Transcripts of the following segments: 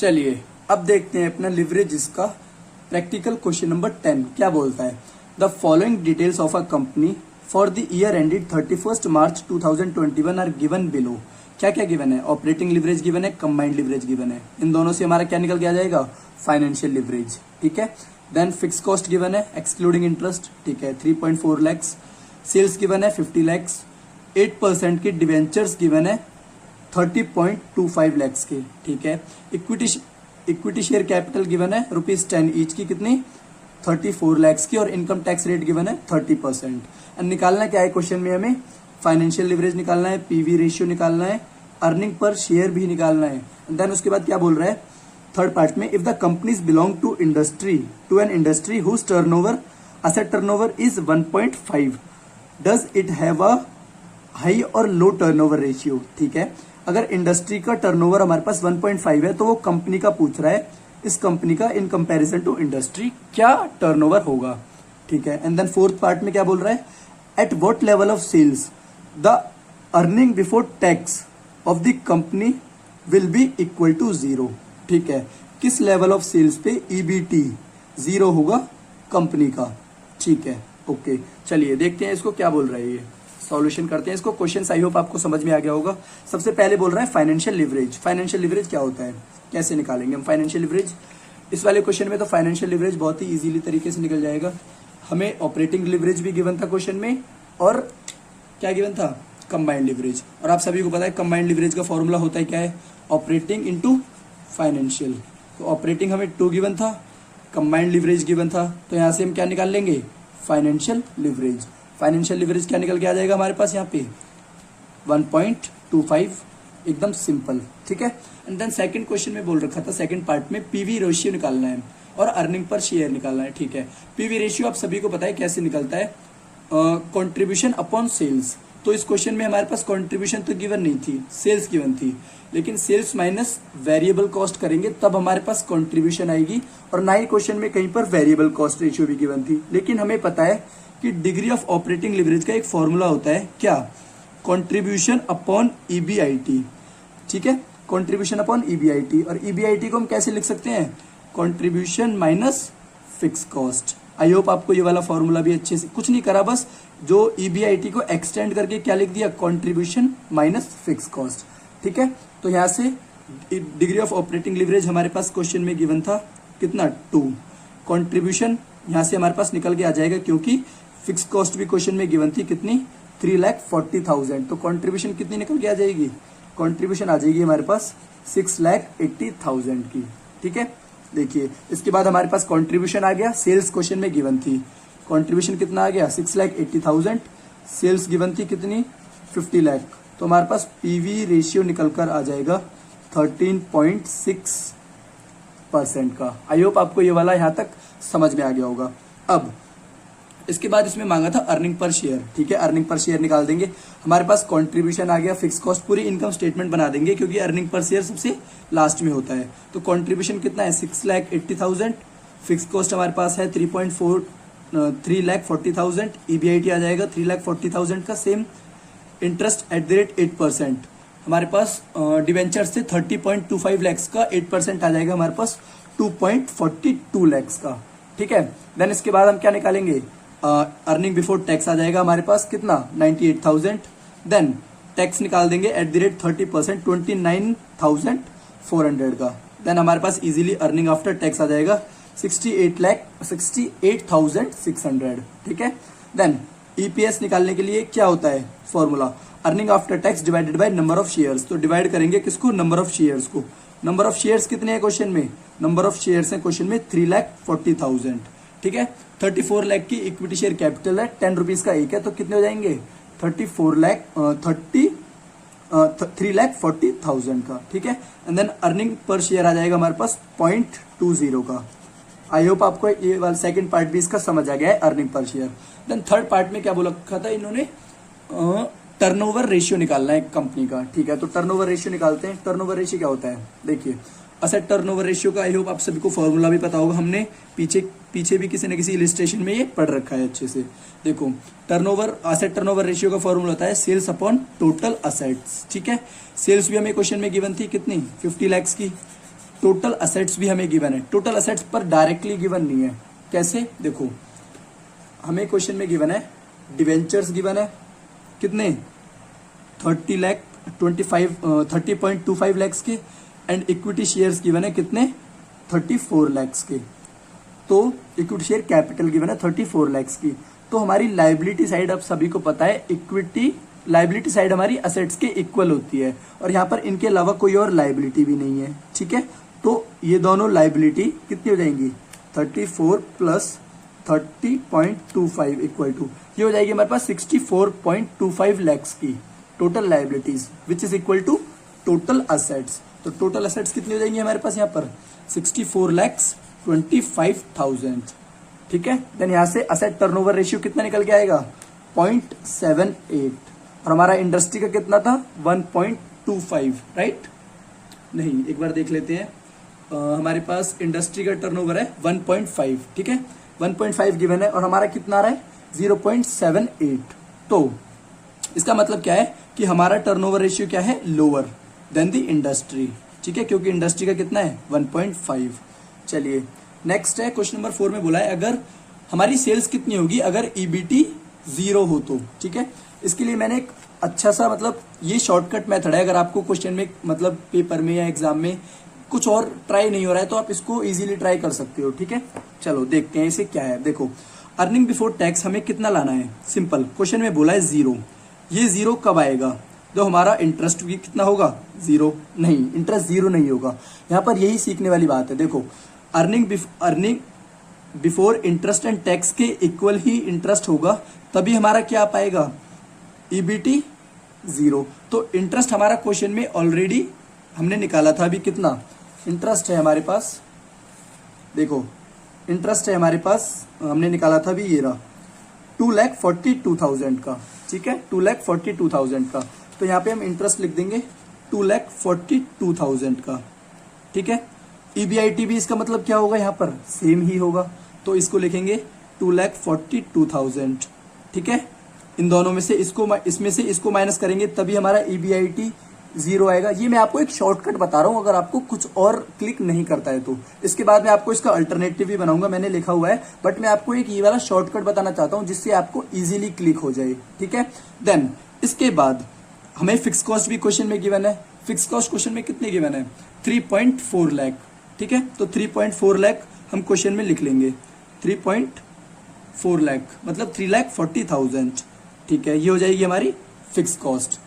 चलिए अब देखते हैं अपना लिवरेज का प्रैक्टिकल क्वेश्चन नंबर 10 क्या बोलता है। The following details of a company for the year ended 31 March 2021 are given below. क्या क्या गिवन है? ऑपरेटिंग लिवरेज गिवन है, कंबाइंड लिवरेज गिवन है। इन दोनों से हमारा क्या निकल के आ जाएगा? Financial leverage. ठीक है। देन फिक्स कॉस्ट गिवन है एक्सक्लूडिंग इंटरेस्ट, ठीक है 3.4 लैक्स। सेल्स गिवन है 50 लैक्स। 8% की डिवेंचर्स गिवन है 30.25 लैक्स के। ठीक है। इक्विटी शेयर कैपिटल गिवन है ₹10 ईच की, कितनी? 34 लैक्स की। और इनकम टैक्स रेट गिवन है 30%। एंड निकालना क्या है क्वेश्चन में? हमें फाइनेंशियल लिवरेज निकालना है, पीवी रेशियो निकालना है, अर्निंग पर शेयर भी निकालना है। देन उसके बाद क्या बोल रहा है थर्ड पार्ट में, if the companies belong to an industry whose turnover asset turnover is 1.5 does it have a high or low turnover ratio. ठीक है। अगर इंडस्ट्री का टर्नओवर हमारे पास 1.5 है तो वो कंपनी का पूछ रहा है, इस कंपनी का इन कंपैरिजन टू इंडस्ट्री क्या टर्नओवर होगा। ठीक है। एंड देन फोर्थ पार्ट में क्या बोल रहा है, at what level of sales the earning before tax of the company will be equal to 0। ठीक है। किस लेवल ऑफ सेल्स पे ईबीटी 0 होगा कंपनी का। ठीक है। ओके चलिए देखते हैं इसको क्या बोल रहा है, ये सॉल्यूशन करते हैं इसको। क्वेश्चन आई होप आपको समझ में आ गया होगा। सबसे पहले बोल रहा है फाइनेंशियल लिवरेज। फाइनेंशियल लिवरेज क्या होता है, कैसे निकालेंगे हम फाइनेंशियल लिवरेज? इस वाले क्वेश्चन में तो फाइनेंशियल लिवरेज बहुत ही इजीली तरीके से निकल जाएगा। हमें ऑपरेटिंग लिवरेज भी गिवन था क्वेश्चन में, और क्या गिवन था? Combined leverage. और आप सभी को पता है कंबाइंड लिवरेज का फॉर्मूला होता है क्या है? Operating into financial. तो ऑपरेटिंग हमें 2 गिवन था, कंबाइंड लिवरेज गिवन था, तो यहां से हम क्या निकाल लेंगे? Financial leverage. फाइनेंशियल लिवरेज क्या निकल के आ जाएगा हमारे पास यहाँ पे? 1.25, एकदम सिंपल। ठीक है। एंड देन सेकंड क्वेश्चन में बोल रखा था सेकंड पार्ट में पीवी रेशियो निकालना है और अर्निंग पर शेयर निकालना है। ठीक है। पीवी रेशियो आप सभी को पता है कैसे निकलता है, कंट्रीब्यूशन अपॉन सेल्स। तो इस क्वेश्चन में हमारे पास कंट्रीब्यूशन तो गिवन नहीं थी, सेल्स गिवन थी, लेकिन सेल्स माइनस वेरिएबल कॉस्ट करेंगे तब हमारे पास कंट्रीब्यूशन आएगी। और ना ही क्वेश्चन में कहीं पर वेरिएबल कॉस्ट रेशियो भी गिवन थी। लेकिन हमें पता है कि डिग्री ऑफ ऑपरेटिंग लिवरेज का एक फॉर्मूला होता है क्या? Contribution upon EBIT. ठीक है। Contribution upon EBIT. और ईबीआईटी को हम कैसे लिख सकते हैं? Contribution minus fix cost. I hope आपको ये वाला फॉर्मूला भी अच्छे से, कुछ नहीं करा, बस जो ईबीआईटी को एक्सटेंड करके क्या लिख दिया? Contribution minus fix cost. ठीक है। तो यहां से डिग्री ऑफ ऑपरेटिंग लिवरेज हमारे पास क्वेश्चन में गिवन था कितना? 2। कंट्रीब्यूशन यहां से हमारे पास निकल के आ जाएगा क्योंकि फिक्स कॉस्ट भी क्वेश्चन में गिवन थी, कितनी? 3,40,000। तो कंट्रीब्यूशन कितनी निकल के आ जाएगी? कंट्रीब्यूशन आ जाएगी हमारे पास 6,80,000 की। ठीक है। देखिए इसके बाद हमारे पास कंट्रीब्यूशन आ गया, सेल्स क्वेश्चन में गिवन थी, कंट्रीब्यूशन कितना आ गया? 6,80,000। सेल्स गिवन थी कितनी? 50 लाख। तो हमारे पास पीवी रेशियो निकलकर आ जाएगा 13.6% का। आई होप आपको ये वाला यहां तक समझ में आ गया होगा। अब इसके बाद इसमें मांगा था अर्निंग पर शेयर। ठीक है। अर्निंग पर शेयर निकाल देंगे। हमारे पास कंट्रीब्यूशन आ गया, फिक्स कॉस्ट, पूरी इनकम स्टेटमेंट बना देंगे क्योंकि अर्निंग पर शेयर सबसे लास्ट में होता है। तो कंट्रीब्यूशन कितना है? 6,80,000। फिक्स कॉस्ट हमारे पास है 3,40,000। ईबीआईटी आ जाएगा 3,40,000 का same. Interest at the rate 8%। हमारे पास डिवेंचर से 30.25 लैक्स का 8% आ जाएगा हमारे पास 2.42 लैक्स का। ठीक है। देन इसके बाद हम क्या निकालेंगे? अर्निंग बिफोर टैक्स आ जाएगा हमारे पास कितना? 98,000। देन टैक्स निकाल देंगे एट द रेट 30%, 29,400 का। देन हमारे पास इजीली अर्निंग आफ्टर टैक्स आ जाएगा 68,600। ठीक है। देन ईपीएस निकालने के लिए क्या होता है formula? Earning after tax divided by number of shares. तो डिवाइड करेंगे किसको? नंबर ऑफ शेयर्स को। नंबर ऑफ शेयर्स कितने हैं क्वेश्चन में? नंबर ऑफ शेयर्स हैं क्वेश्चन में 3,40,000। ठीक है। 34 लाख की इक्विटी शेयर कैपिटल है, 10 रुपीज का एक है, तो कितने हो जाएंगे? 3,40,000 का। ठीक है। And then earning per share आ जाएगा हमारे पास 0.20 का। आई होप आपको ये वाला सेकंड पार्ट भी इसका समझ आ गया है, earning per share. Then third part में क्या बोला रखा था इन्होंने? टर्नओवर रेशियो निकालना है कंपनी का। ठीक है। तो टर्नओवर रेशियो निकालते हैं। टर्नओवर रेशियो क्या होता है? देखिए असेट टर्नओवर रेशियो का आई होप आप सभी को फॉर्मूला भी पता होगा, हमने पीछे भी किसी न किसी इलिस्ट्रेशन में ये पढ़ रखा है अच्छे से। देखो टर्नओवर, असेट टर्नओवर रेशियो का फॉर्मूला होता है सेल्स अपॉन टोटल असेट्स। ठीक है। सेल्स भी हमें क्वेश्चन में गिवन थी कितनी? 50 लाख की। टोटल असेट्स भी हमें गिवन है। टोटल असेट्स पर डायरेक्टली गिवन नहीं है। कैसे, देखो हमें क्वेश्चन में गिवन है डिवेंचर्स गिवन है कितने 30.25 लाख के, एंड इक्विटी शेयर्स गिवन है कितने 34 लाख के। तो इक्विटी शेयर कैपिटल गिवन है 34 लाख की। तो हमारी लाइबिलिटी साइड अब सभी को पता है, इक्विटी लाइबिलिटी साइड हमारी असेट्स के इक्वल होती है, और यहाँ पर इनके अलावा कोई और लाइबिलिटी भी नहीं है। ठीक है, तो ये दोनों लाइबिलिटी कितनी हो जाएंगी 34 प्लस 30.25 इक्वल टू, ये हो जाएगी हमारे पास 64.25 लैक्स की total liabilities, which is equal to total assets. तो टोटल असेट्स कितनी हो जाएंगी हमारे पास यहाँ पर 64,25,000। ठीक है, देन यहाँ से असेट टर्नओवर रेशियो कितना निकल के आएगा 0.78, और हमारा इंडस्ट्री का कितना था 1.25, राइट। नहीं, एक बार देख लेते हैं। हमारे पास इंडस्ट्री का टर्नओवर है 1.5, ठीक है 1.5 गिवन है, और हमारा कितना आ रहा है 0.78। तो इसका मतलब क्या है कि हमारा टर्नओवर रेशियो क्या है लोअर देन द इंडस्ट्री। ठीक है, क्योंकि इंडस्ट्री का कितना है 1.5। चलिए नेक्स्ट है क्वेश्चन नंबर 4 में बोला है अगर हमारी सेल्स कितनी होगी अगर ईबीटी 0 हो तो। ठीक है, इसके लिए मैंने एक अच्छा सा मतलब ये शॉर्टकट मेथड है, अगर आपको क्वेश्चन में मतलब पेपर में या एग्जाम में कुछ और ट्राई नहीं हो रहा है तो आप इसको इजीली ट्राई कर सकते हो। ठीक है, चलो देखते हैं इसे क्या है। देखो अर्निंग बिफोर टैक्स हमें कितना लाना है, सिंपल क्वेश्चन में बोला है 0। ये 0 कब आएगा, तो हमारा इंटरेस्ट भी कितना होगा 0, नहीं इंटरेस्ट 0 नहीं होगा। यहाँ पर यही सीखने वाली बात है। देखो earning before interest and tax के इक्वल ही इंटरेस्ट होगा, तभी हमारा क्या पाएगा ईबीटी 0। तो इंटरेस्ट हमारा क्वेश्चन में ऑलरेडी हमने निकाला था। अभी कितना इंटरेस्ट है हमारे पास, देखो इंटरेस्ट है हमारे पास, हमने निकाला था अभी ये रहा 2,42,000 का। ठीक है, 2,42,000 का। तो यहाँ पे हम इंटरेस्ट लिख देंगे 2,42,000 का। ठीक है, ईबीआईटी भी इसका मतलब क्या होगा यहाँ पर सेम ही होगा, तो इसको लिखेंगे 2,42,000। ठीक है, इन दोनों में से इसमें से इसको माइनस करेंगे तभी हमारा ईबीआईटी 0 आएगा। ये मैं आपको एक शॉर्टकट बता रहा हूं, अगर आपको कुछ और क्लिक नहीं करता है तो। इसके बाद मैं आपको इसका अल्टरनेटिव भी बनाऊंगा, मैंने लिखा हुआ है, बट मैं आपको एक ये वाला शॉर्टकट बताना चाहता हूं जिससे आपको इजीली क्लिक हो जाए। ठीक है, देन इसके बाद हमें फिक्स कॉस्ट भी क्वेश्चन में गिवन है। फिक्स कॉस्ट क्वेश्चन में कितने गिवन है 3.4 लाख। ठीक है, तो 3.4 लाख हम क्वेश्चन में लिख लेंगे, 3.4 लाख मतलब 3,40,000। ठीक है, ये हो जाएगी हमारी फिक्स कॉस्ट।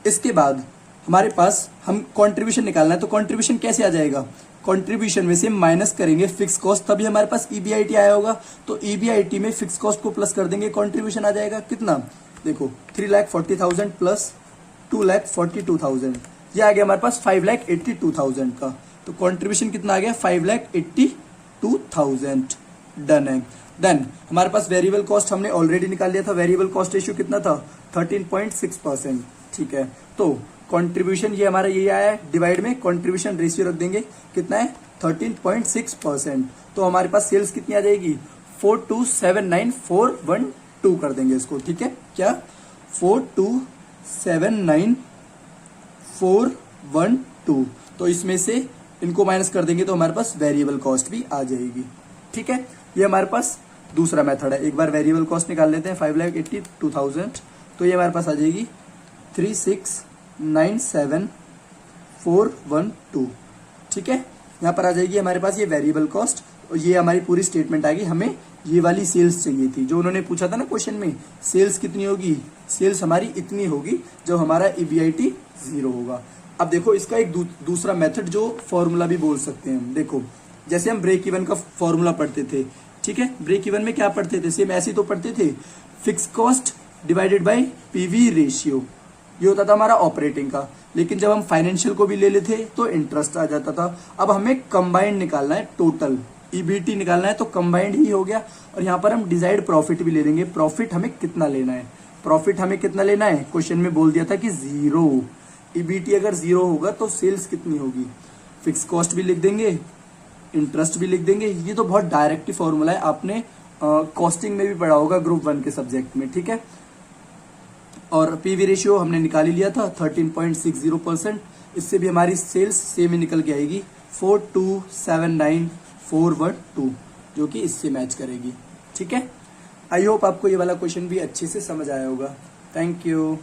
इसके बाद हमारे पास हम कंट्रीब्यूशन निकालना है, तो कंट्रीब्यूशन कैसे आ जाएगा, कंट्रीब्यूशन में से माइनस करेंगे फिक्स कॉस्ट, तभी हमारे पास ईबीआईटी आया होगा। तो ईबीआईटी में फिक्स कॉस्ट को प्लस कर देंगे, कंट्रीब्यूशन आ जाएगा कितना, देखो 3,40,000 प्लस 2,42,000, ये आ गया हमारे पास 5,82,000 का। तो कंट्रीब्यूशन कितना आ गया 5,82,000। डन है। देन हमारे पास वेरिएबल कॉस्ट हमने ऑलरेडी निकाल लिया था, वेरिएबल कॉस्ट रेशियो कितना था 13.6%। ठीक है, तो कंट्रीब्यूशन ये हमारा ये आया है, डिवाइड में कंट्रीब्यूशन रेशियो रख देंगे कितना है 13.6%। तो हमारे पास सेल्स कितनी आ जाएगी 4279412 कर देंगे इसको। ठीक है, क्या 4279412, तो इसमें से इनको माइनस कर देंगे तो हमारे पास वेरिएबल कॉस्ट भी आ जाएगी। ठीक है, ये हमारे पास दूसरा मेथड है। एक बार वेरिएबल कॉस्ट निकाल लेते हैं 5,82,000, तो ये हमारे पास आ जाएगी 3,69,7412। ठीक है, यहाँ पर आ जाएगी हमारे पास ये वेरिएबल कॉस्ट, और ये हमारी पूरी स्टेटमेंट आ गई। हमें ये वाली सेल्स चाहिए थी जो उन्होंने पूछा था ना क्वेश्चन में, सेल्स कितनी होगी, सेल्स हमारी इतनी होगी जब हमारा ईबीआईटी 0 होगा। अब देखो इसका एक दूसरा मेथड जो फॉर्मूला भी बोल सकते हैं। देखो जैसे हम ब्रेक इवन का फॉर्मूला पढ़ते थे, ठीक है, ब्रेक इवन में क्या पढ़ते थे, सेम ऐसे तो पढ़ते थे, fix cost divided by PV ratio, ये होता था हमारा ऑपरेटिंग का। लेकिन जब हम फाइनेंशियल को भी ले लेते तो इंटरेस्ट आ जाता था। अब हमें कंबाइंड निकालना है, टोटल ईबीटी निकालना है, तो कंबाइंड ही हो गया। और यहाँ पर हम डिजाइड प्रॉफिट भी ले लेंगे। प्रॉफिट हमें कितना लेना है, प्रॉफिट हमें कितना लेना है, क्वेश्चन में बोल दिया था कि 0। ईबीटी अगर 0 होगा तो सेल्स कितनी होगी, फिक्स कॉस्ट भी लिख देंगे, इंटरेस्ट भी लिख देंगे। ये तो बहुत डायरेक्ट फॉर्मूला है, आपने कॉस्टिंग में भी पढ़ा होगा ग्रुप 1 के सब्जेक्ट में। ठीक है, और पीवी रेशियो हमने निकाल ही लिया था 13.60%। इससे भी हमारी सेल्स सेम ही निकल के आएगी 4279412, जो कि इससे मैच करेगी। ठीक है, आई होप आपको ये वाला क्वेश्चन भी अच्छे से समझ आया होगा। Thank you.